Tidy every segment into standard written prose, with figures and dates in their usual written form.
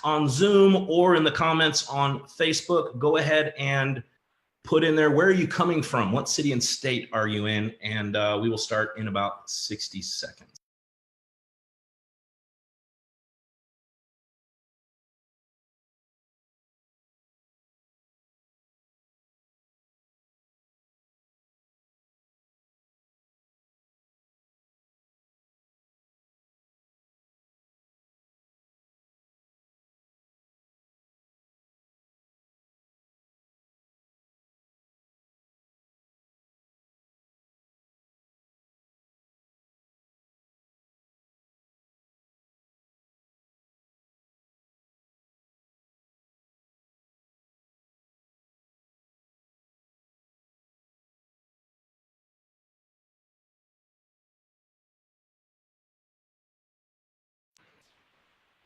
on Zoom or in the comments on Facebook, go ahead and put in there, where are you coming from? What city and state are you in? And we will start in about 60 seconds.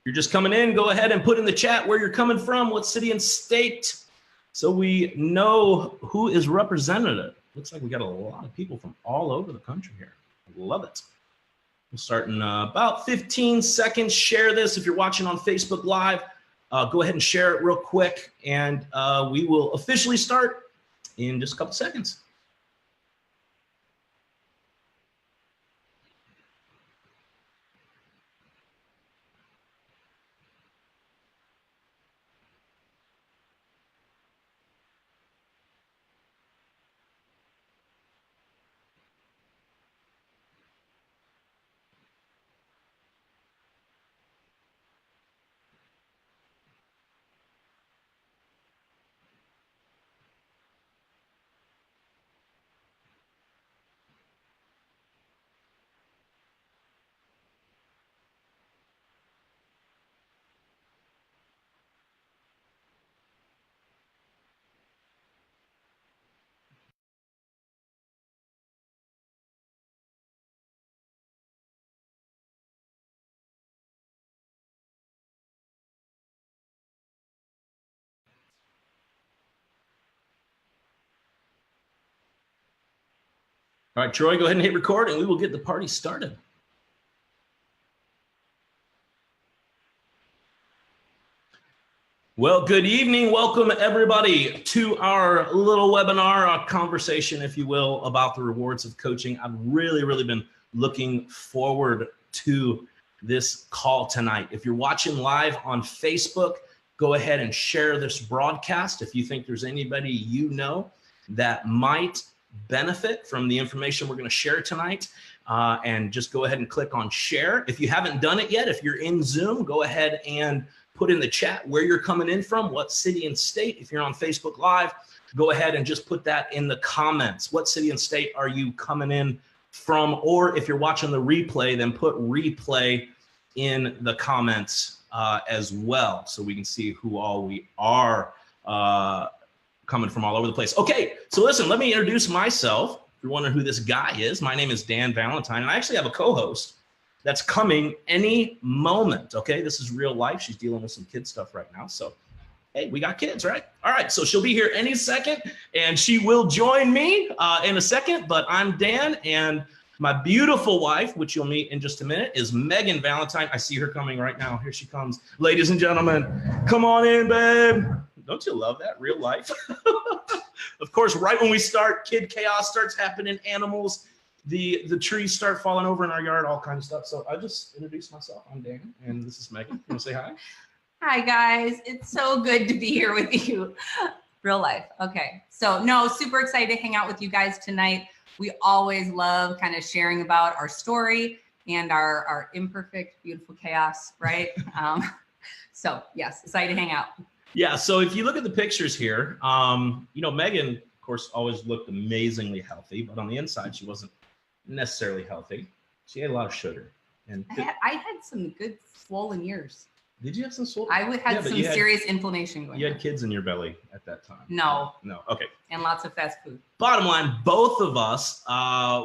You're just coming in, go ahead and put in the chat where you're coming from, what city and state, so we know who is representative. Looks like we got a lot of people from all over the country here. I love it. We'll start in about 15 seconds. Share this if you're watching on Facebook Live. Go ahead and share it real quick, and we will officially start in just a couple seconds. All right, Troy, go ahead and hit record, and we will get the party started. Well, good evening. Welcome, everybody, to our little webinar, a conversation, if you will, about the rewards of coaching. I've really been looking forward to this call tonight. If you're watching live on Facebook, go ahead and share this broadcast. If you think there's anybody you know that might benefit from the information we're going to share tonight, and just go ahead and click on share. If you haven't done it yet, if you're in Zoom, go ahead and put in the chat where you're coming in from, what city and state. If you're on Facebook Live, go ahead and just put that in the comments. What city and state are you coming in from? Or if you're watching the replay, then put replay in the comments as well, so we can see who all we are coming from all over the place. Okay, so listen, let me introduce myself. If you're wondering who this guy is, my name is Dan Valentine, and I actually have a co-host that's coming any moment. Okay, this is real life. She's dealing with some kid stuff right now, so hey, we got kids, right? All right, so she'll be here any second, and she will join me in a second, but I'm Dan, and my beautiful wife, which you'll meet in just a minute, is Megan Valentine. I see her coming right now. Here she comes. Ladies and gentlemen, come on in, babe. Don't you love that? Real life. Of course, right when we start, kid chaos starts happening, animals, the trees start falling over in our yard, all kinds of stuff. So I just introduced myself. I'm Dan, and this is Megan. You want to say hi? Hi, guys. It's so good to be here with you. Real life. Okay. So, no, super excited to hang out with you guys tonight. We always love kind of sharing about our story and our imperfect, beautiful chaos, right? So, yes, excited to hang out. Yeah, so if you look at the pictures here, you know, Megan, of course, always looked amazingly healthy, but on the inside, she wasn't necessarily healthy. She had a lot of sugar. And I had some good swollen ears. Did you have some swollen? I had some serious inflammation going on. You had kids in your belly at that time. No. No, okay. And lots of fast food. Bottom line, both of us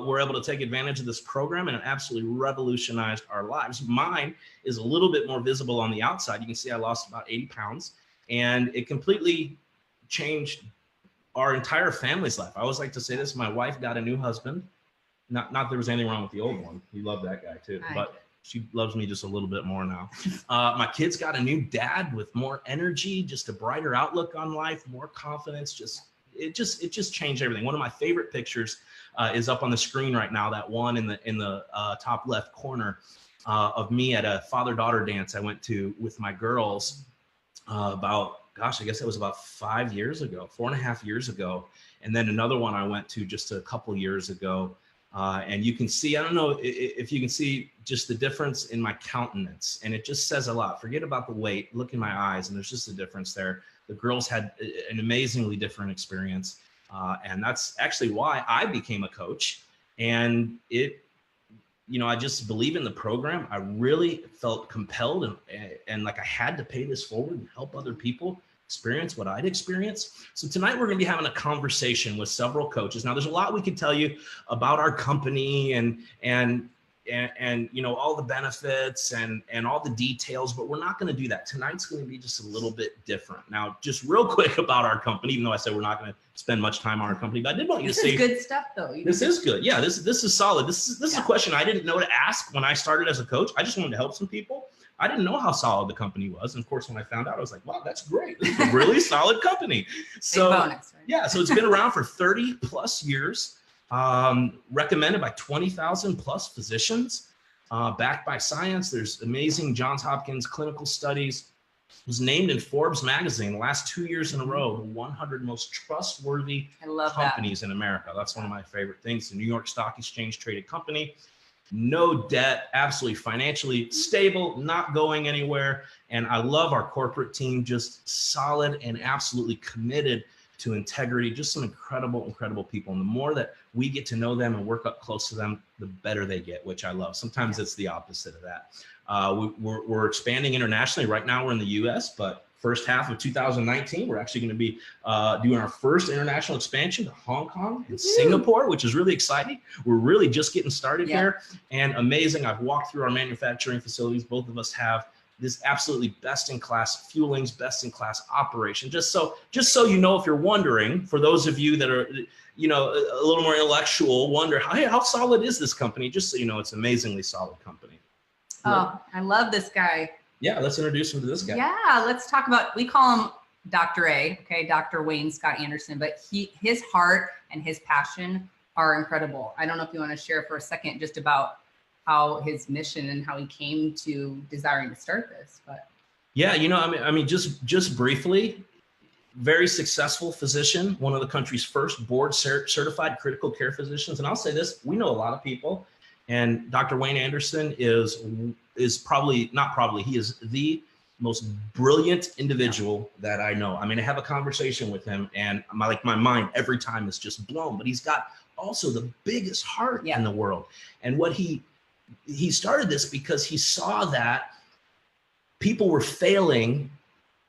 were able to take advantage of this program, and it absolutely revolutionized our lives. Mine is a little bit more visible on the outside. You can see I lost about 80 pounds. And it completely changed our entire family's life. I always like to say this: my wife got a new husband. Not there was anything wrong with the old one. He loved that guy too. But she loves me just a little bit more now. My kids got a new dad with more energy, just a brighter outlook on life, more confidence. It just changed everything. One of my favorite pictures is up on the screen right now. That one in the top left corner of me at a father-daughter dance I went to with my girls about, gosh, I guess it was about 4.5 years ago. And then another one I went to just a couple years ago. And you can see, I don't know if you can see just the difference in my countenance, and it just says a lot. Forget about the weight, look in my eyes, and there's just a difference there. The girls had an amazingly different experience. And that's actually why I became a coach. And I just believe in the program. I really felt compelled and like I had to pay this forward and help other people experience what I'd experienced. So tonight we're going to be having a conversation with several coaches. Now there's a lot we could tell you about our company and all the benefits and all the details, but we're not going to do that. Tonight's going to be just a little bit different. Now, just real quick about our company, even though I said we're not going to spend much time on our company, but I did want you to see. This is good stuff though. This is good. Yeah, this is solid. This is a question I didn't know to ask when I started as a coach. I just wanted to help some people. I didn't know how solid the company was. And of course, when I found out, I was like, wow, that's great. This is a really solid company. So big bonus, right? Yeah, so it's been around for 30 plus years, recommended by 20,000 plus physicians, backed by science. There's amazing Johns Hopkins clinical studies. It was named in Forbes magazine the last 2 years in a row, the 100 most trustworthy companies in America. That's one of my favorite things. The New York Stock Exchange traded company. No debt, absolutely financially stable, not going anywhere. And I love our corporate team, just solid and absolutely committed to integrity, just some incredible, incredible people. And the more that we get to know them and work up close to them, the better they get, which I love. Sometimes it's the opposite of that. We're expanding internationally. Right now we're in the US, but first half of 2019, we're actually going to be doing our first international expansion to Hong Kong and Singapore, which is really exciting. We're really just getting started here, and amazing. I've walked through our manufacturing facilities. Both of us have this absolutely best-in-class fuelings, best-in-class operation. Just so you know, if you're wondering, for those of you that are, a little more intellectual, wonder, hey, how solid is this company? Just so you know, it's an amazingly solid company. Oh, I love this guy. Yeah, let's introduce him to this guy. Yeah, let's talk about, we call him Dr. A, okay, Dr. Wayne Scott Anderson, but his heart and his passion are incredible. I don't know if you want to share for a second just about how his mission and how he came to desiring to start this. But yeah, I mean, just briefly, very successful physician, one of the country's first board certified critical care physicians. And I'll say this, we know a lot of people, and Dr. Wayne Anderson is probably, not probably, he is the most brilliant individual that I know. I mean, I have a conversation with him and my mind every time is just blown, but he's got also the biggest heart in the world. And what he started this because he saw that people were failing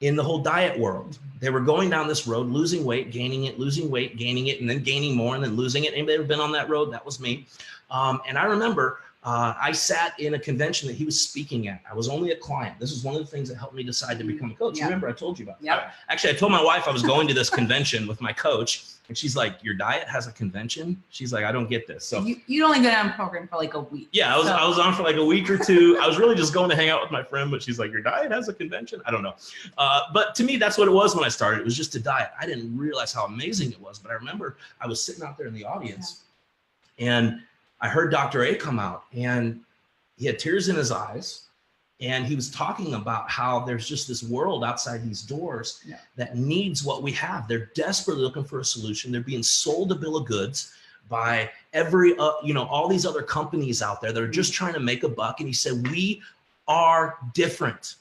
in the whole diet world. They were going down this road, losing weight, gaining it, losing weight, gaining it, and then gaining more and then losing it. Anybody ever been on that road? That was me. And I remember I sat in a convention that he was speaking at. I was only a client. This was one of the things that helped me decide to become a coach. Remember, I told you about that. Actually, I told my wife I was going to this convention with my coach, and she's like, your diet has a convention? She's like, I don't get this. So you'd only been on program for like a week. Yeah, I was on for like a week or two. I was really just going to hang out with my friend, but she's like, your diet has a convention? I don't know. But to me, that's what it was when I started. It was just a diet. I didn't realize how amazing it was. But I remember I was sitting out there in the audience, and I heard Dr. A come out, and he had tears in his eyes, and he was talking about how there's just this world outside these doors that needs what we have. They're desperately looking for a solution. They're being sold a bill of goods by every, all these other companies out there that are just trying to make a buck. And he said, we are different,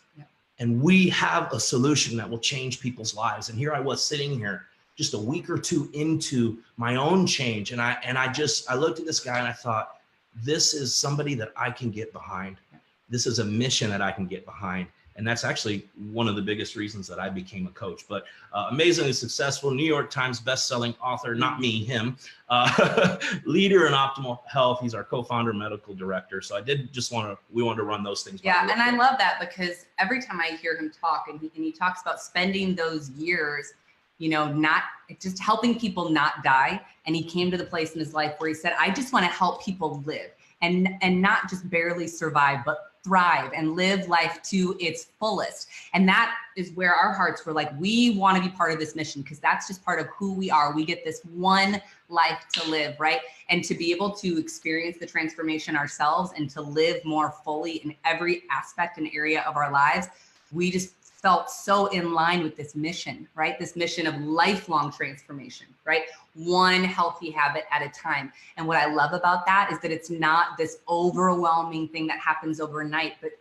and we have a solution that will change people's lives. And here I was sitting here just a week or two into my own change. And I looked at this guy and I thought, this is somebody that I can get behind. This is a mission that I can get behind. And that's actually one of the biggest reasons that I became a coach. But amazingly successful, New York Times bestselling author, not me, him, leader in optimal health. He's our co-founder, medical director. So we wanted to run those things. Yeah, and I love that because every time I hear him talk, and he talks about spending those years, not just helping people not die. And he came to the place in his life where he said, I just want to help people live. and not just barely survive, but thrive and live life to its fullest. And that is where our hearts were like, we want to be part of this mission, because that's just part of who we are. We get this one life to live, right? And to be able to experience the transformation ourselves and to live more fully in every aspect and area of our lives, we just felt so in line with this mission, right? This mission of lifelong transformation, right? One healthy habit at a time. And what I love about that is that it's not this overwhelming thing that happens overnight, but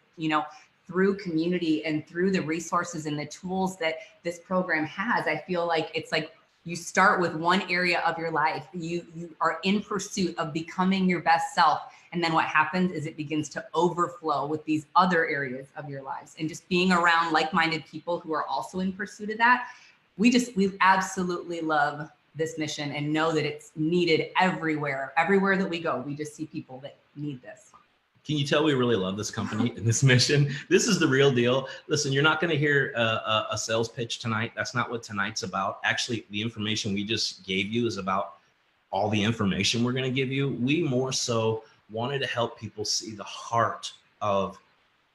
through community and through the resources and the tools that this program has, I feel like it's like you start with one area of your life. You are in pursuit of becoming your best self. And then what happens is it begins to overflow with these other areas of your lives. And just being around like-minded people who are also in pursuit of that, we absolutely love this mission and know that it's needed everywhere that we go. We just see people that need this. Can you tell we really love this company and this mission? This is the real deal. Listen, you're not going to hear a sales pitch tonight. That's not what tonight's about. Actually, the information we just gave you is about all the information we're going to give you. We more so wanted to help people see the heart of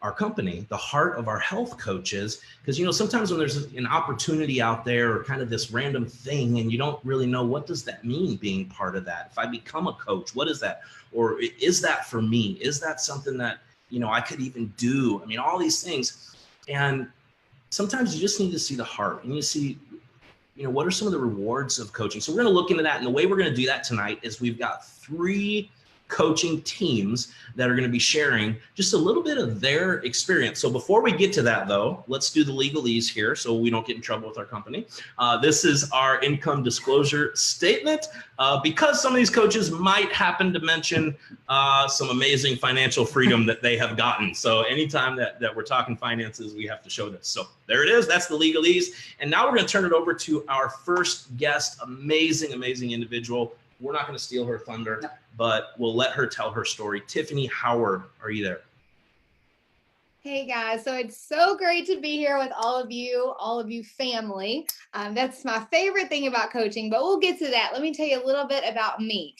our company, the heart of our health coaches. Because, sometimes when there's an opportunity out there or kind of this random thing and you don't really know, what does that mean being part of that? If I become a coach, what is that? Or is that for me? Is that something that, I could even do? I mean, all these things. And sometimes you just need to see the heart and you see, what are some of the rewards of coaching? So we're going to look into that. And the way we're going to do that tonight is we've got 3 coaching teams that are going to be sharing just a little bit of their experience. So before we get to that though, let's do the legalese here so we don't get in trouble with our company. This is our income disclosure statement, because some of these coaches might happen to mention some amazing financial freedom that they have gotten. So anytime that we're talking finances, we have to show this. So there it is. That's the legalese. And now we're going to turn it over to our first guest, amazing individual. We're not going to steal her thunder, but we'll let her tell her story. Tiffany Howard, are you there? Hey guys, so it's so great to be here with all of you family. That's my favorite thing about coaching, but we'll get to that. Let me tell you a little bit about me.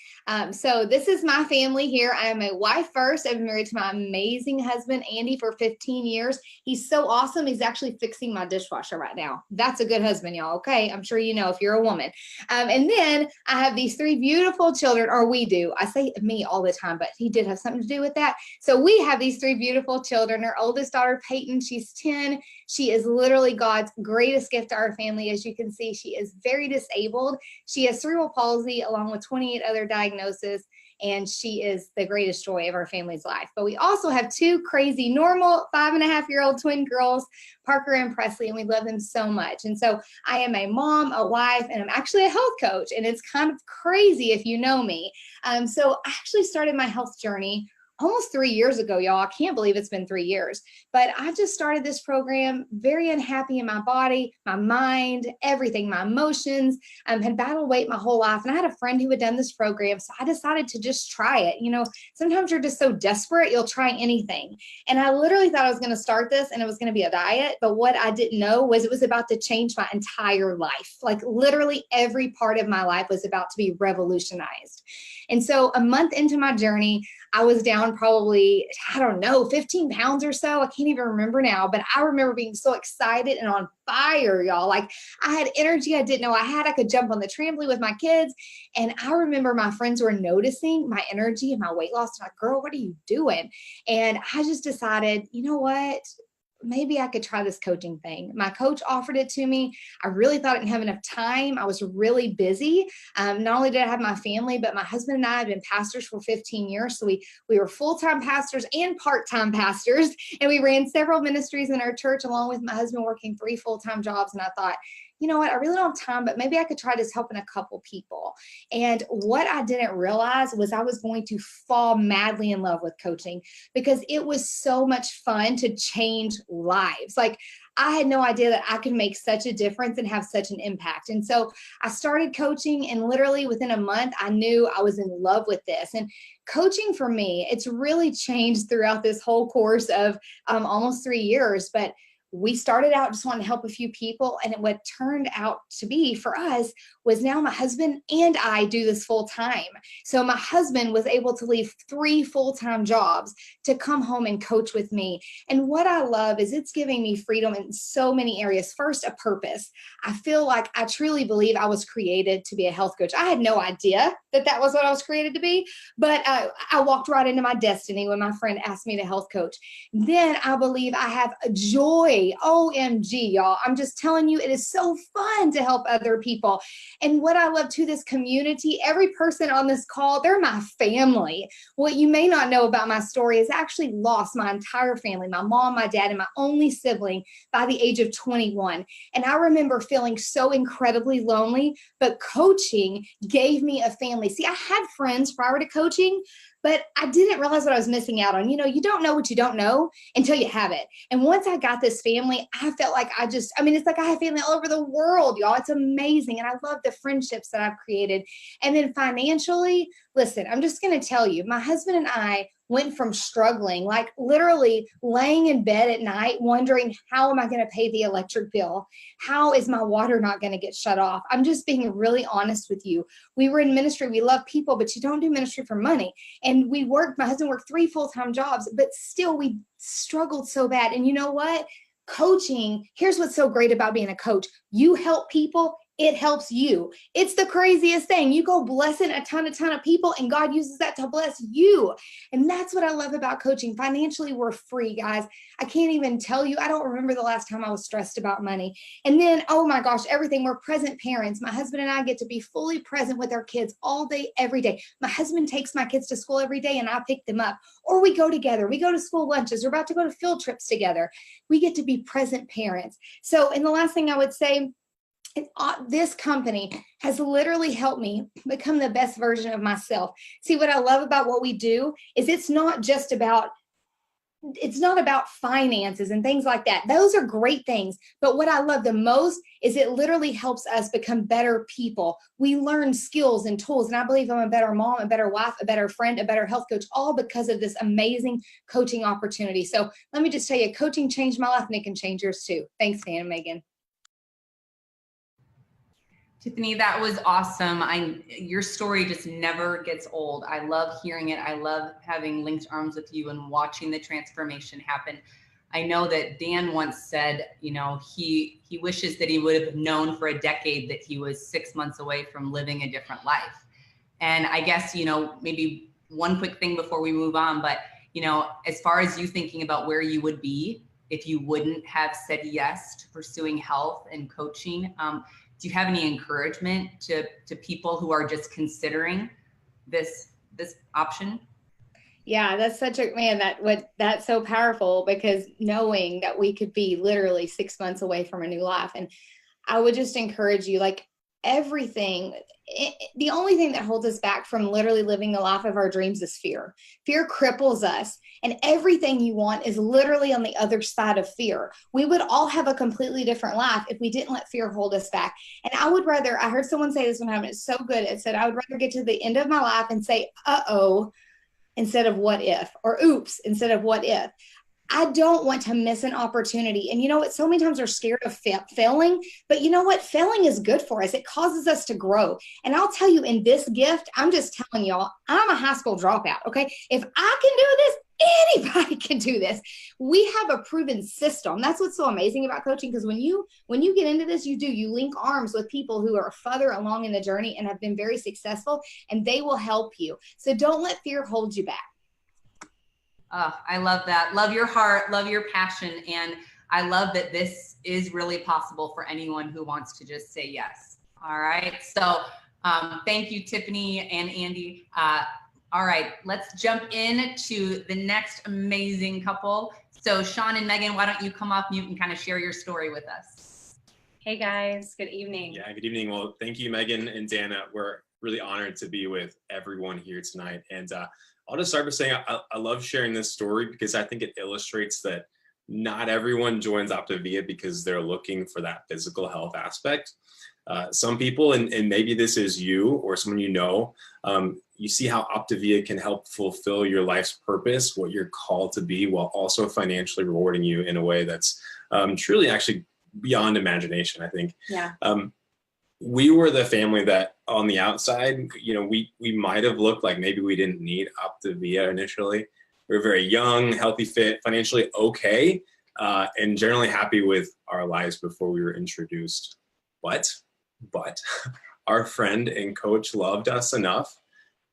So this is my family here. I am a wife first. I've been married to my amazing husband, Andy, for 15 years. He's so awesome. He's actually fixing my dishwasher right now. That's a good husband, y'all. Okay. I'm sure you know if you're a woman. And then I have these 3 beautiful children, or we do. I say me all the time, but he did have something to do with that. So we have these 3 beautiful children. Our oldest daughter, Peyton, she's 10. She is literally God's greatest gift to our family. As you can see, she is very disabled. She has cerebral palsy along with 28 other diagnoses, and she is the greatest joy of our family's life. But we also have 2 crazy, normal 5.5-year-old twin girls, Parker and Presley, and we love them so much. And so I am a mom, a wife, and I'm actually a health coach, and it's kind of crazy if you know me. So I actually started my health journey almost 3 years ago, y'all. I can't believe it's been 3 years, but I just started this program very unhappy in my body, my mind, everything, my emotions, had battled weight my whole life. And I had a friend who had done this program. So I decided to just try it. Sometimes you're just so desperate, you'll try anything. And I literally thought I was going to start this and it was going to be a diet. But what I didn't know was it was about to change my entire life. Like literally every part of my life was about to be revolutionized. And so a month into my journey, I was down probably, 15 pounds or so. I can't even remember now, but I remember being so excited and on fire, y'all. Like I had energy I didn't know I had. I could jump on the trampoline with my kids. And I remember my friends were noticing my energy and my weight loss. I'm like, girl, what are you doing? And I just decided, you know what? Maybe I could try this coaching thing. My coach offered it to me. I really thought I didn't have enough time. I was really busy. Not only did I have my family, but my husband and I had been pastors for 15 years. So we were full-time pastors and part-time pastors. And we ran several ministries in our church, along with my husband working 3 full-time jobs. And I thought, you know what, I really don't have time, but maybe I could try this helping a couple people. And what I didn't realize was I was going to fall madly in love with coaching because it was so much fun to change lives. Like I had no idea that I could make such a difference and have such an impact. And so I started coaching, and literally within a month, I knew I was in love with this. And coaching for me, it's really changed throughout this whole course of almost 3 years. But we started out just wanting to help a few people. And what turned out to be for us was now my husband and I do this full time. So my husband was able to leave 3 full-time jobs to come home and coach with me. And what I love is it's giving me freedom in so many areas. First, a purpose. I feel like I truly believe I was created to be a health coach. I had no idea that that was what I was created to be, but I walked right into my destiny when my friend asked me to health coach. Then I believe I have a joy. OMG, y'all. I'm just telling you, it is so fun to help other people. And what I love too, this community, every person on this call, they're my family. What you may not know about my story is I actually lost my entire family, my mom, my dad, and my only sibling by the age of 21. And I remember feeling so incredibly lonely, but coaching gave me a family. See, I had friends prior to coaching, but I didn't realize what I was missing out on. You know, you don't know what you don't know until you have it. And once I got this family, I felt like it's like I have family all over the world, y'all. It's amazing. And I love the friendships that I've created. And then financially, listen, I'm just going to tell you, my husband and I went from struggling, like literally laying in bed at night, wondering, how am I going to pay the electric bill? How is my water not going to get shut off? I'm just being really honest with you. We were in ministry. We love people, but you don't do ministry for money. And my husband worked 3 full-time jobs, but still we struggled so bad. And you know what? Coaching, here's what's so great about being a coach. You help people, it helps you. It's the craziest thing. You go blessing a ton of people, and God uses that to bless you. And that's what I love about coaching. Financially, we're free, guys. I can't even tell you. I don't remember the last time I was stressed about money. And then, oh my gosh, everything. We're present parents. My husband and I get to be fully present with our kids all day, every day. My husband takes my kids to school every day, and I pick them up. Or we go together. We go to school lunches. We're about to go to field trips together. We get to be present parents. So, and the last thing I would say, this company has literally helped me become the best version of myself. See, what I love about what we do is it's not about finances and things like that. Those are great things. But what I love the most is it literally helps us become better people. We learn skills and tools. And I believe I'm a better mom, a better wife, a better friend, a better health coach, all because of this amazing coaching opportunity. So let me just tell you, coaching changed my life and it can change yours too. Thanks, Dan and Megan. Tiffany, that was awesome. Your story just never gets old. I love hearing it. I love having linked arms with you and watching the transformation happen. I know that Dan once said, you know, he wishes that he would have known for a decade that he was 6 months away from living a different life. And I guess, you know, maybe one quick thing before we move on, but, you know, as far as you thinking about where you would be if you wouldn't have said yes to pursuing health and coaching, do you have any encouragement to people who are just considering this option? Yeah, that's such a, man, that's so powerful, because knowing that we could be literally 6 months away from a new life. And I would just encourage you, like everything, the only thing that holds us back from literally living the life of our dreams is fear. Fear cripples us, and everything you want is literally on the other side of fear. We would all have a completely different life if we didn't let fear hold us back. And I heard someone say this one time, and it's so good. It said, I would rather get to the end of my life and say, uh-oh, instead of what if, or oops, instead of what if. I don't want to miss an opportunity. And you know what? So many times we're scared of failing, but you know what? Failing is good for us. It causes us to grow. And I'll tell you, in this gift, I'm just telling y'all, I'm a high school dropout. Okay. If I can do this, anybody can do this. We have a proven system. That's what's so amazing about coaching. Because when you get into this, you link arms with people who are further along in the journey and have been very successful, and they will help you. So don't let fear hold you back. I love that. Love your heart, love your passion. And I love that this is really possible for anyone who wants to just say yes. All right. So thank you, Tiffany and Andy. All right, let's jump in to the next amazing couple. So Sean and Megan, why don't you come off mute and kind of share your story with us? Hey guys, good evening. Yeah, good evening. Well, thank you, Megan and Dana. We're really honored to be with everyone here tonight. And I'll just start by saying I love sharing this story because I think it illustrates that not everyone joins Optavia because they're looking for that physical health aspect. Some people, and maybe this is you or someone you know, you see how Optavia can help fulfill your life's purpose, what you're called to be, while also financially rewarding you in a way that's truly actually beyond imagination, I think. Yeah. We were the family that on the outside, we might have looked like maybe we didn't need Optavia initially. We were very young, healthy, fit, financially okay, and generally happy with our lives before we were introduced. But our friend and coach loved us enough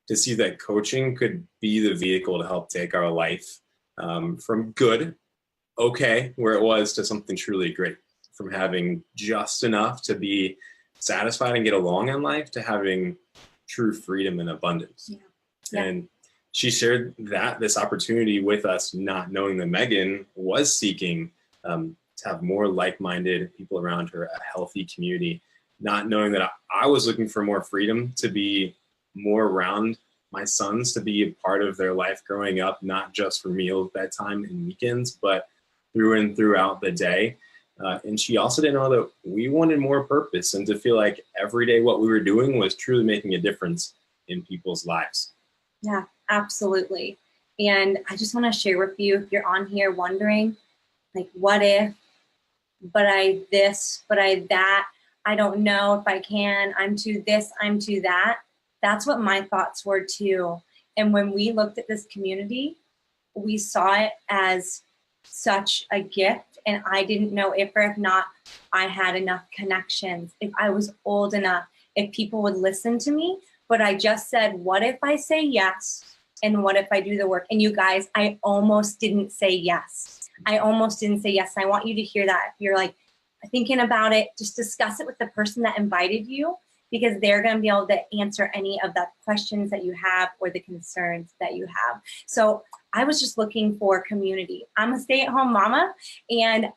to see that coaching could be the vehicle to help take our life from good, okay, where it was, to something truly great. From having just enough to be satisfied and get along in life to having true freedom and abundance. Yeah. And she shared this opportunity with us, not knowing that Megan was seeking to have more like-minded people around her, a healthy community, not knowing that I was looking for more freedom to be more around my sons, to be a part of their life growing up, not just for meals, bedtime, and weekends, but through and throughout the day. And she also didn't know that we wanted more purpose and to feel like every day what we were doing was truly making a difference in people's lives. Yeah, absolutely. And I just want to share with you, if you're on here wondering, like, what if, but I this, but I that, I don't know if I can, I'm to this, I'm to that. That's what my thoughts were too. And when we looked at this community, we saw it as such a gift. And I didn't know if or if not I had enough connections, if I was old enough, if people would listen to me. But I just said, what if I say yes? And what if I do the work? And you guys, I almost didn't say yes. I almost didn't say yes. And I want you to hear that. If you're like thinking about it, just discuss it with the person that invited you, because they're going to be able to answer any of the questions that you have or the concerns that you have. So I was just looking for community. I'm a stay-at-home mama, and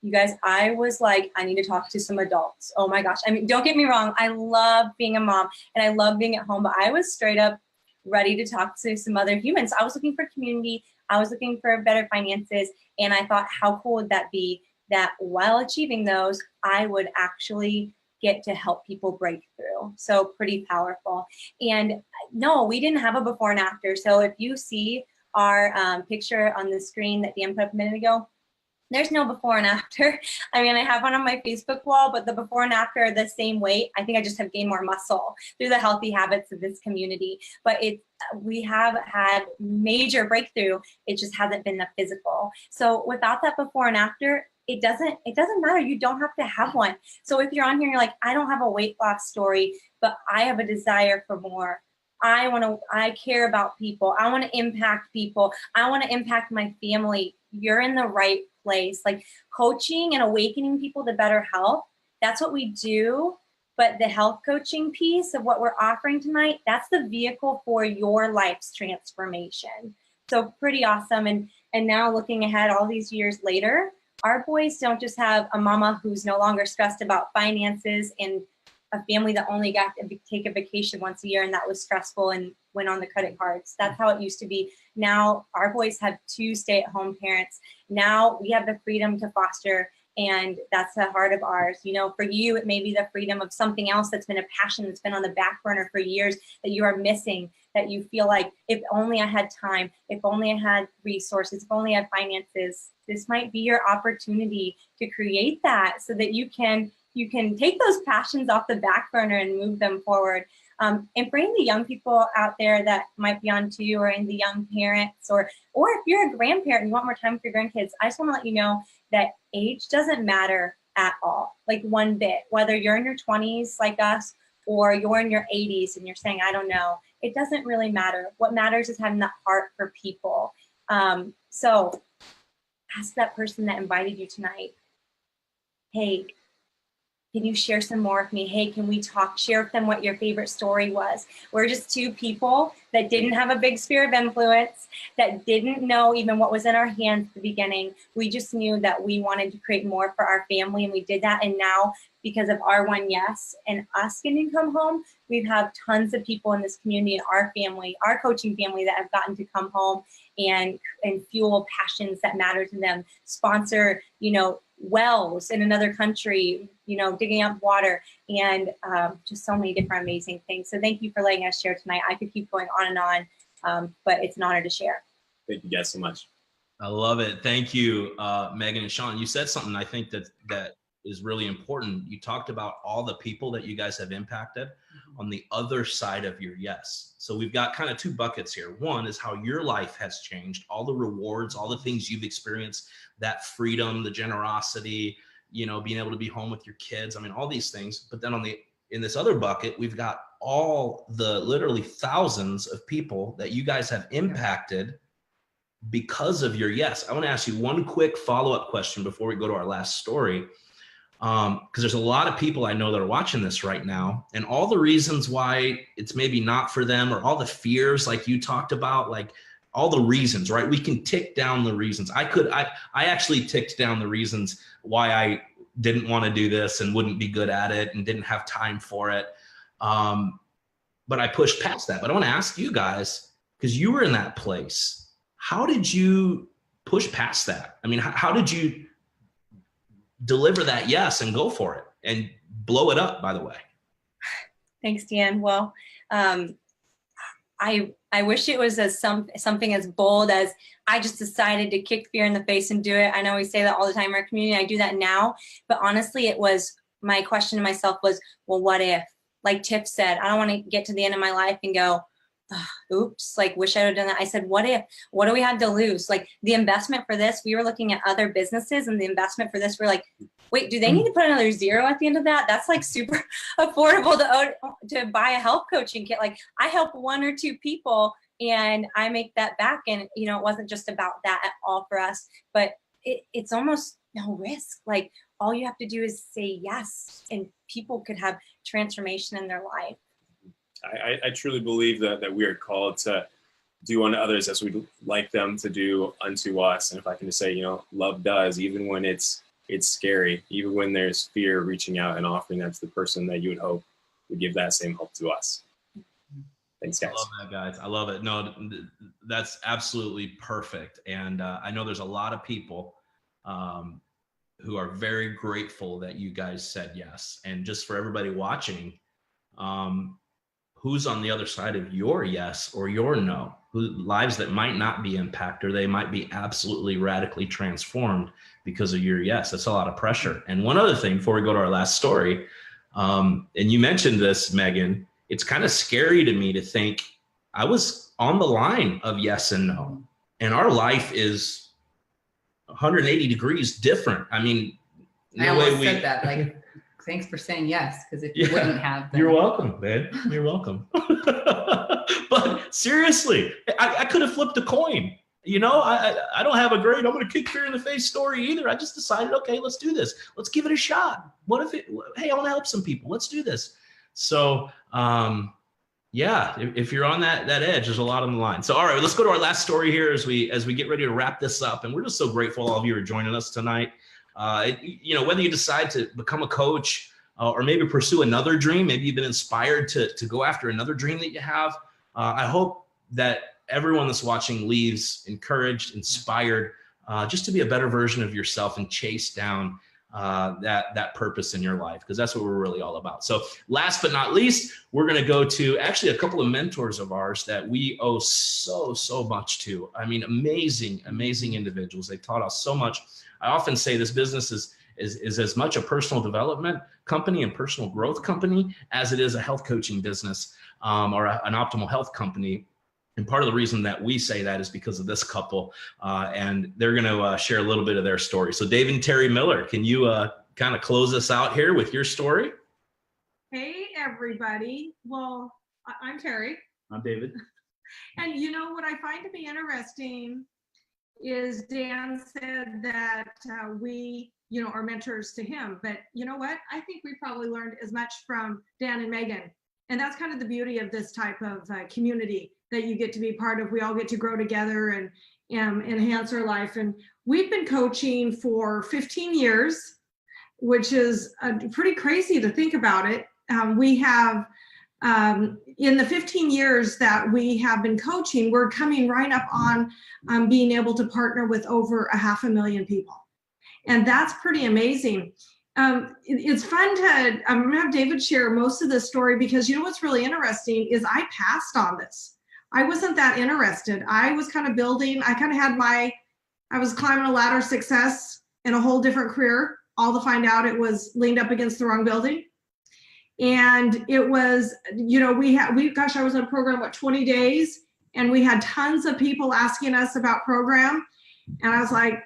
you guys, I was like, I need to talk to some adults. Oh my gosh. I mean, don't get me wrong. I love being a mom and I love being at home, but I was straight up ready to talk to some other humans. I was looking for community. I was looking for better finances. And I thought, how cool would that be that while achieving those, I would actually get to help people break through. So pretty powerful. And no, we didn't have a before and after. So if you see our picture on the screen that Dan put up a minute ago, there's no before and after. I mean, I have one on my Facebook wall, but the before and after are the same weight. I think I just have gained more muscle through the healthy habits of this community. But we have had major breakthrough. It just hasn't been the physical. So without that before and after, it doesn't matter. You don't have to have one. So if you're on here and you're like, I don't have a weight loss story, but I have a desire for more. I care about people. I want to impact people. I want to impact my family. You're in the right place. Like coaching and awakening people to better health, that's what we do. But the health coaching piece of what we're offering tonight, that's the vehicle for your life's transformation. So pretty awesome. And now looking ahead all these years later, our boys don't just have a mama who's no longer stressed about finances and a family that only got to take a vacation once a year, and that was stressful and went on the credit cards. That's how it used to be. Now our boys have 2 stay-at-home parents. Now we have the freedom to foster, and that's the heart of ours. You know, for you, it may be the freedom of something else that's been a passion that's been on the back burner for years that you are missing, that you feel like, if only I had time, if only I had resources, if only I had finances. This might be your opportunity to create that so that you can take those passions off the back burner and move them forward. And bring the young people out there that might be on to you, or in the young parents, or if you're a grandparent and you want more time with your grandkids, I just want to let you know that age doesn't matter at all, like one bit. Whether you're in your 20s like us, or you're in your 80s and you're saying, I don't know, it doesn't really matter. What matters is having that heart for people. So ask that person that invited you tonight, hey, can you share some more with me? Hey, can we talk? Share with them what your favorite story was. We're just two people that didn't have a big sphere of influence, that didn't know even what was in our hands at the beginning. We just knew that we wanted to create more for our family, and we did that. And now, because of our one yes and us getting to come home, we have tons of people in this community and our family, our coaching family, that have gotten to come home and fuel passions that matter to them, sponsor, wells in another country, digging up water, and just so many different amazing things. So thank you for letting us share tonight. I could keep going on and on, but it's an honor to share. Thank you guys so much. I love it. Thank you, Megan and Sean. You said something I think that is really important. You talked about all the people that you guys have impacted on the other side of your yes. So we've got kind of two buckets here. One is how your life has changed, all the rewards, all the things you've experienced, that freedom, the generosity, being able to be home with your kids. I mean, all these things. But then in this other bucket, we've got all the literally thousands of people that you guys have impacted because of your yes. I want to ask you one quick follow-up question before we go to our last story. Because there's a lot of people I know that are watching this right now, and all the reasons why it's maybe not for them, or all the fears like you talked about, like all the reasons, right? We can tick down the reasons. I actually ticked down the reasons why I didn't want to do this and wouldn't be good at it and didn't have time for it. But I pushed past that. But I want to ask you guys, because you were in that place, how did you push past that? I mean, how did you deliver that yes and go for it and blow it up, by the way? Thanks, Dan. Well, I wish it was something as bold as I just decided to kick fear in the face and do it. I know we say that all the time in our community. I do that now, but honestly, it was, my question to myself was, well, what if? Like Tiff said, I don't want to get to the end of my life and go, oops, like wish I would have done that. I said, what if? What do we have to lose? Like the investment for this, we were looking at other businesses, and the investment for this, we're like, wait, do they need to put another zero at the end of that? That's like super affordable to buy a health coaching kit. Like I help one or two people and I make that back. And it wasn't just about that at all for us, but it's almost no risk. Like all you have to do is say yes, and people could have transformation in their life. I truly believe that we are called to do unto others as we'd like them to do unto us. And if I can just say, love does, even when it's scary, even when there's fear, reaching out and offering that to the person that you would hope would give that same hope to us. Thanks, guys. I love that, guys. I love it. No, that's absolutely perfect. And I know there's a lot of people who are very grateful that you guys said yes. And just for everybody watching, who's on the other side of your yes or your no? Lives that might not be impacted, or they might be absolutely radically transformed because of your yes. That's a lot of pressure. And one other thing before we go to our last story, and you mentioned this, Megan, it's kind of scary to me to think I was on the line of yes and no, and our life is 180 degrees different. I mean, I almost said that, like, thanks for saying yes, because if you wouldn't have, then... You're welcome, man. You're welcome. But seriously, I could have flipped a coin. I don't have a great, I'm going to kick fear in the face story either. I just decided, okay, let's do this. Let's give it a shot. Hey, I want to help some people. Let's do this. So, yeah, if you're on that edge, there's a lot on the line. So, all right, let's go to our last story here as we get ready to wrap this up. And we're just so grateful all of you are joining us tonight. Whether you decide to become a coach or maybe pursue another dream, maybe you've been inspired to go after another dream that you have. I hope that everyone that's watching leaves encouraged, inspired, just to be a better version of yourself and chase down that purpose in your life, because that's what we're really all about. So last but not least, we're going to go to actually a couple of mentors of ours that we owe so much to. I mean, amazing individuals. They taught us so much. I often say this business is as much a personal development company and personal growth company as it is a health coaching business or an optimal health company. And part of the reason that we say that is because of this couple, and they're going to share a little bit of their story. So Dave and Terry Miller, can you kind of close us out here with your story? Hey, everybody. Well, I'm Terry. I'm David. And what I find to be interesting is Dan said that we our mentors to him. But you know what? I think we probably learned as much from Dan and Megan. And that's kind of the beauty of this type of community that you get to be part of. We all get to grow together and enhance our life. And we've been coaching for 15 years, which is pretty crazy to think about it. We have, in the 15 years that we have been coaching, we're coming right up on being able to partner with over 500,000 people. And that's pretty amazing. It's fun to, I'm gonna have David share most of this story, because you know what's really interesting is I passed on this. I wasn't that interested. I was kind of building, I was climbing a ladder of success in a whole different career, all to find out it was leaned up against the wrong building. And it was, I was on a program, 20 days, and we had tons of people asking us about program. And I was like,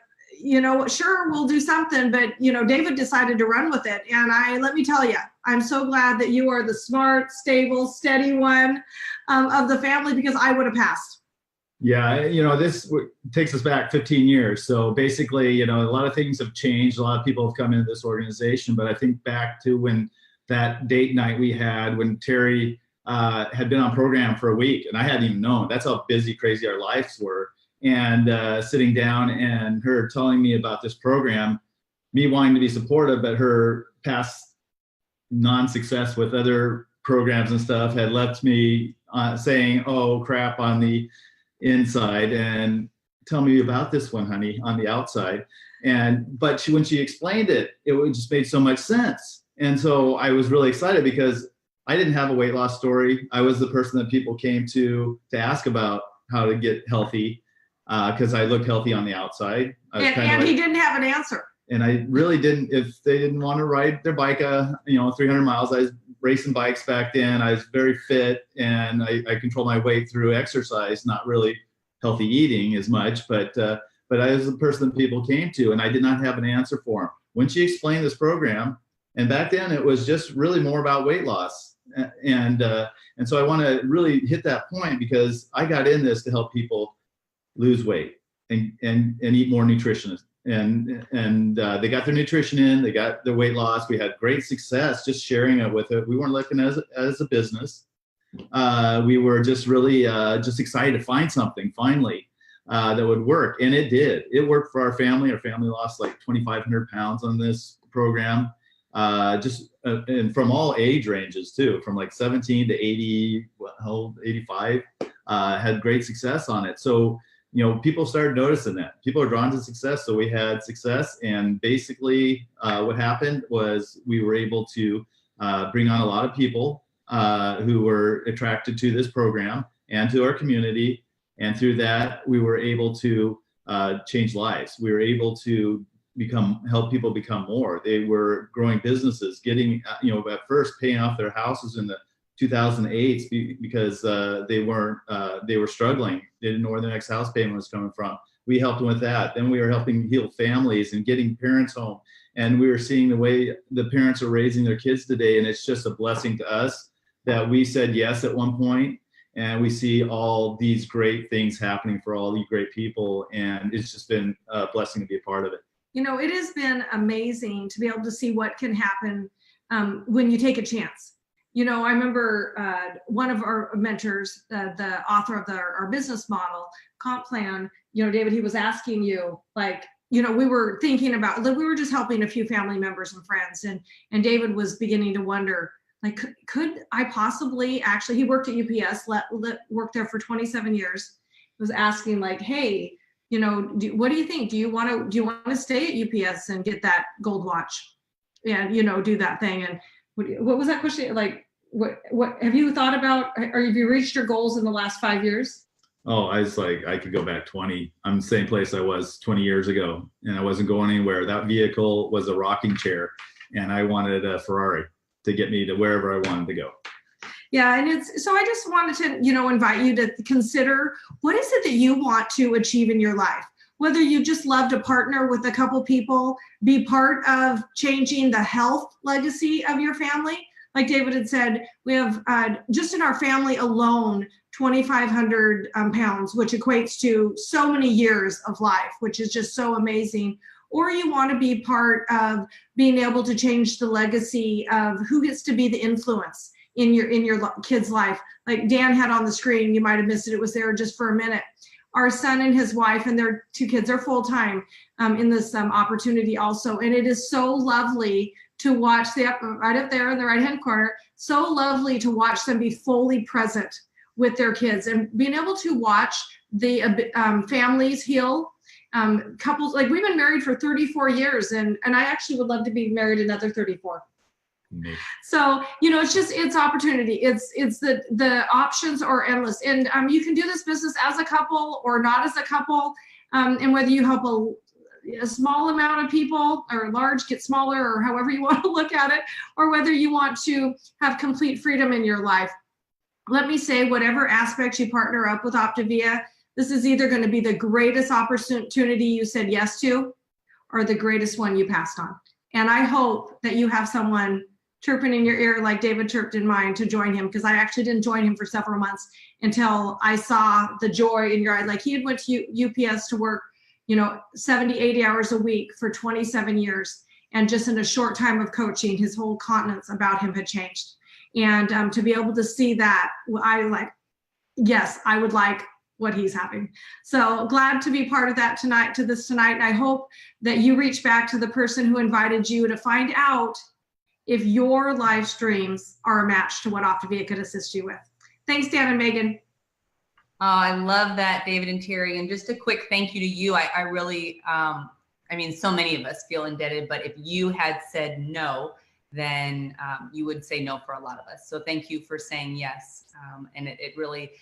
sure, we'll do something. But, David decided to run with it. And let me tell you, I'm so glad that you are the smart, stable, steady one of the family, because I would have passed. Yeah, this takes us back 15 years. So basically, a lot of things have changed. A lot of people have come into this organization. But I think back to when that date night we had, when Terry had been on program for a week, and I hadn't even known. That's how busy, crazy our lives were. And sitting down and her telling me about this program, me wanting to be supportive, but her past non-success with other programs and stuff had left me saying, oh crap, on the inside, and tell me about this one, honey, on the outside. But when she explained it, it just made so much sense. And so I was really excited, because I didn't have a weight loss story. I was the person that people came to ask about how to get healthy, because I looked healthy on the outside. And he didn't have an answer. And I really didn't. If they didn't want to ride their bike, 300 miles, I was racing bikes back then. I was very fit, and I controlled my weight through exercise, not really healthy eating as much. But I was the person that people came to, and I did not have an answer for them. When she explained this program, and back then it was just really more about weight loss. And so I want to really hit that point, because I got in this to help people lose weight and eat more nutrition. And they got their nutrition in, they got their weight loss. We had great success just sharing it with it. We weren't looking as a business. We were just really just excited to find something finally that would work. And it did. It worked for our family. Our family lost like 2,500 pounds on this program. And from all age ranges too, from like 17 to 80, 85, had great success on it. So, people started noticing that. People are drawn to success. So we had success. And basically what happened was we were able to bring on a lot of people who were attracted to this program and to our community. And through that, we were able to change lives. We were able to help people become more. They were growing businesses, getting, at first paying off their houses in the 2008 because they were struggling. They didn't know where the next house payment was coming from. We helped them with that. Then we were helping heal families and getting parents home. And we were seeing the way the parents are raising their kids today. And it's just a blessing to us that we said yes at one point. And we see all these great things happening for all these great people. And it's just been a blessing to be a part of it. It has been amazing to be able to see what can happen when you take a chance. I remember one of our mentors, the author of our business model, Comp Plan, David, he was asking you, we were thinking about, we were just helping a few family members and friends. And David was beginning to wonder, could I possibly he worked at UPS, worked there for 27 years, was asking hey, what do you think? Do you want to stay at UPS and get that gold watch and, do that thing? And what was that question? What have you thought about, or have you reached your goals in the last 5 years? Oh, I was I could go back 20. I'm the same place I was 20 years ago, and I wasn't going anywhere. That vehicle was a rocking chair, and I wanted a Ferrari to get me to wherever I wanted to go. Yeah, and so I just wanted to, invite you to consider, what is it that you want to achieve in your life? Whether you just love to partner with a couple people, be part of changing the health legacy of your family. Like David had said, we have just in our family alone, 2,500 pounds, which equates to so many years of life, which is just so amazing. or you want to be part of being able to change the legacy of who gets to be the influence in your kid's life. Like Dan had on the screen, you might have missed it. It was there just for a minute. Our son and his wife and their 2 kids are full-time in this opportunity also. And it is so lovely to watch right up there in the right-hand corner, so lovely to watch them be fully present with their kids and being able to watch the families heal. Couples, like we've been married for 34 years and I actually would love to be married another 34. So, it's opportunity. It's the options are endless. And you can do this business as a couple or not as a couple. And whether you help a small amount of people or large get smaller or however you want to look at it, or whether you want to have complete freedom in your life. Let me say, whatever aspect you partner up with Optavia, this is either going to be the greatest opportunity you said yes to or the greatest one you passed on. And I hope that you have someone chirping in your ear like David chirped in mine to join him, because I actually didn't join him for several months until I saw the joy in your eye. Like he had went to UPS to work 70, 80 hours a week for 27 years. And just in a short time of coaching, his whole countenance about him had changed. And to be able to see that, yes, I would like what he's having. So glad to be part of that tonight. And I hope that you reach back to the person who invited you to find out if your live streams are a match to what Optavia could assist you with. Thanks, Dan and Megan. Oh, I love that, David and Terry. And just a quick thank you to you. I really, so many of us feel indebted, but if you had said no, then you would say no for a lot of us. So thank you for saying yes. And it really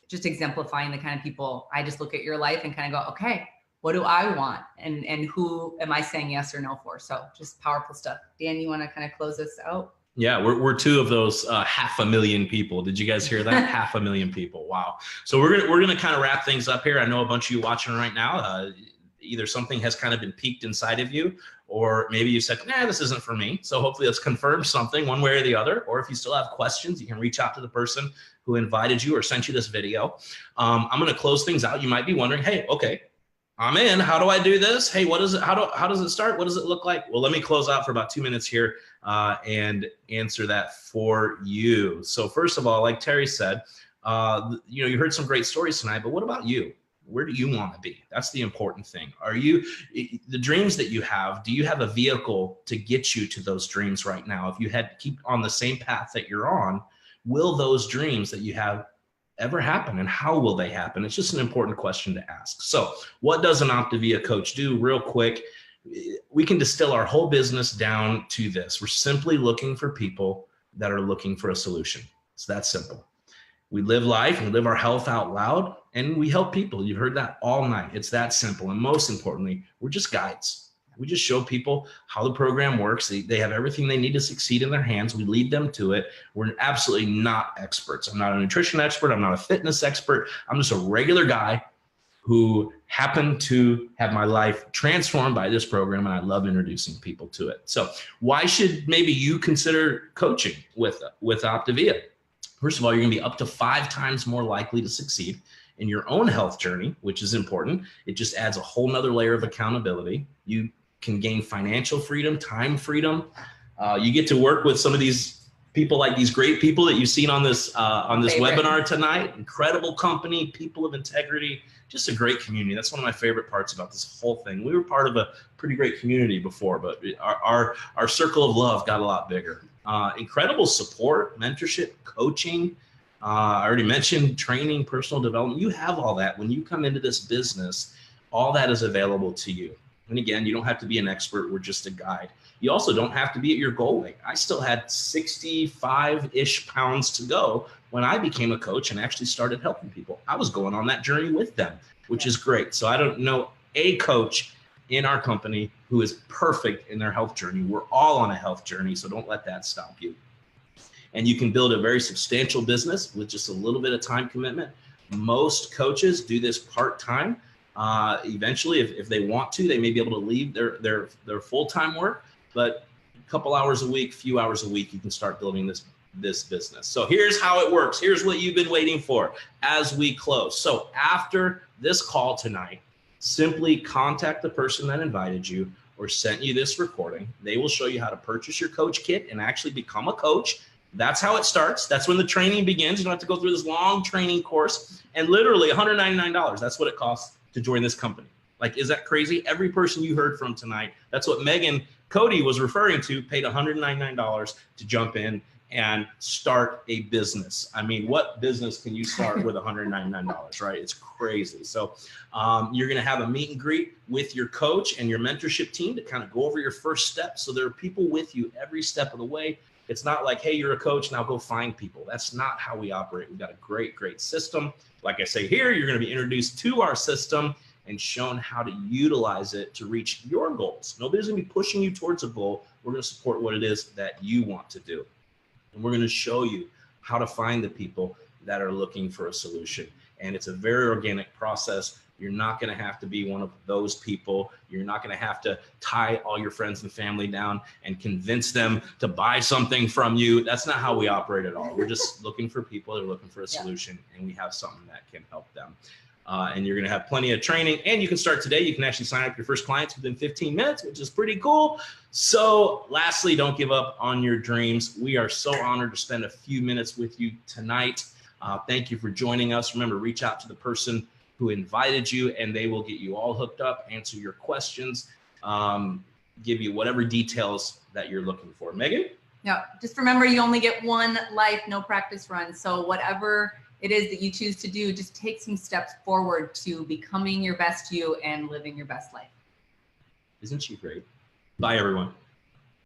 just exemplifying the kind of people. I just look at your life and kind of go, okay, what do I want? And who am I saying yes or no for? So just powerful stuff. Dan, you want to kind of close this out? Yeah, we're 2 of those 500,000 people. Did you guys hear that? 500,000 people. Wow. So we're gonna kind of wrap things up here. I know a bunch of you watching right now. Either something has kind of been piqued inside of you, or maybe you said, nah, this isn't for me. So hopefully it's confirmed something one way or the other. Or if you still have questions, you can reach out to the person who invited you or sent you this video. I'm going to close things out. You might be wondering, hey, okay, I'm in. How do I do this? Hey, what is it? How does it start? What does it look like? Well, let me close out for about 2 minutes here and answer that for you. So first of all, like Terry said, you heard some great stories tonight, but what about you? Where do you want to be? That's the important thing. Are you, the dreams that you have, do you have a vehicle to get you to those dreams right now? If you had to keep on the same path that you're on, will those dreams that you have ever happen, and how will they happen? It's just an important question to ask. So what does an Optavia coach do? Real quick, we can distill our whole business down to this. We're simply looking for people that are looking for a solution. It's that simple. We live life and live our health out loud, and we help people. You've heard that all night. It's that simple. And most importantly, we're just guides. We just show people how the program works. They have everything they need to succeed in their hands. We lead them to it. We're absolutely not experts. I'm not a nutrition expert. I'm not a fitness expert. I'm just a regular guy who happened to have my life transformed by this program, and I love introducing people to it. So why should maybe you consider coaching with Optavia? First of all, you're going to be up to 5 times more likely to succeed in your own health journey, which is important. It just adds a whole nother layer of accountability. You can gain financial freedom, time freedom. You get to work with some of these people, like these great people that you've seen on this webinar tonight. Incredible company, people of integrity, just a great community. That's one of my favorite parts about this whole thing. We were part of a pretty great community before, but our circle of love got a lot bigger. Incredible support, mentorship, coaching. I already mentioned training, personal development. You have all that. When you come into this business, all that is available to you. And again, you don't have to be an expert. We're just a guide. You also don't have to be at your goal weight. I still had 65-ish pounds to go when I became a coach and actually started helping people. I was going on that journey with them, which is great. So I don't know a coach in our company who is perfect in their health journey. We're all on a health journey, so don't let that stop you. And you can build a very substantial business with just a little bit of time commitment. Most coaches do this part-time. Eventually, if they want to, they may be able to leave their full-time work, but a couple hours a week, few hours a week, you can start building this business. So here's how it works. Here's what you've been waiting for as we close. So after this call tonight, simply contact the person that invited you or sent you this recording. They will show you how to purchase your coach kit and actually become a coach. That's how it starts. That's when the training begins. You don't have to go through this long training course. And literally $199, that's what it costs to join this company. Like, is that crazy? Every person you heard from tonight, that's what Megan Cody was referring to, paid $199 to jump in and start a business. I mean, what business can you start with $199, right? It's crazy. So you're gonna have a meet and greet with your coach and your mentorship team to kind of go over your first steps. So there are people with you every step of the way. It's not like, hey, you're a coach, now go find people. That's not how we operate. We've got a great, great system. Like I say here, you're gonna be introduced to our system and shown how to utilize it to reach your goals. Nobody's gonna be pushing you towards a goal. We're gonna support what it is that you want to do. And we're gonna show you how to find the people that are looking for a solution. And it's a very organic process. You're not gonna have to be one of those people. You're not gonna have to tie all your friends and family down and convince them to buy something from you. That's not how we operate at all. We're just looking for people that are looking for a solution, and we have something that can help them. And you're gonna have plenty of training, and you can start today. You can actually sign up your first clients within 15 minutes, which is pretty cool. So lastly, don't give up on your dreams. We are so honored to spend a few minutes with you tonight. Thank you for joining us. Remember, reach out to the person who invited you, and they will get you all hooked up, answer your questions, give you whatever details that you're looking for. Megan? No, just remember, you only get one life, no practice run. So whatever it is that you choose to do, just take some steps forward to becoming your best you and living your best life. Isn't she great? Bye, everyone.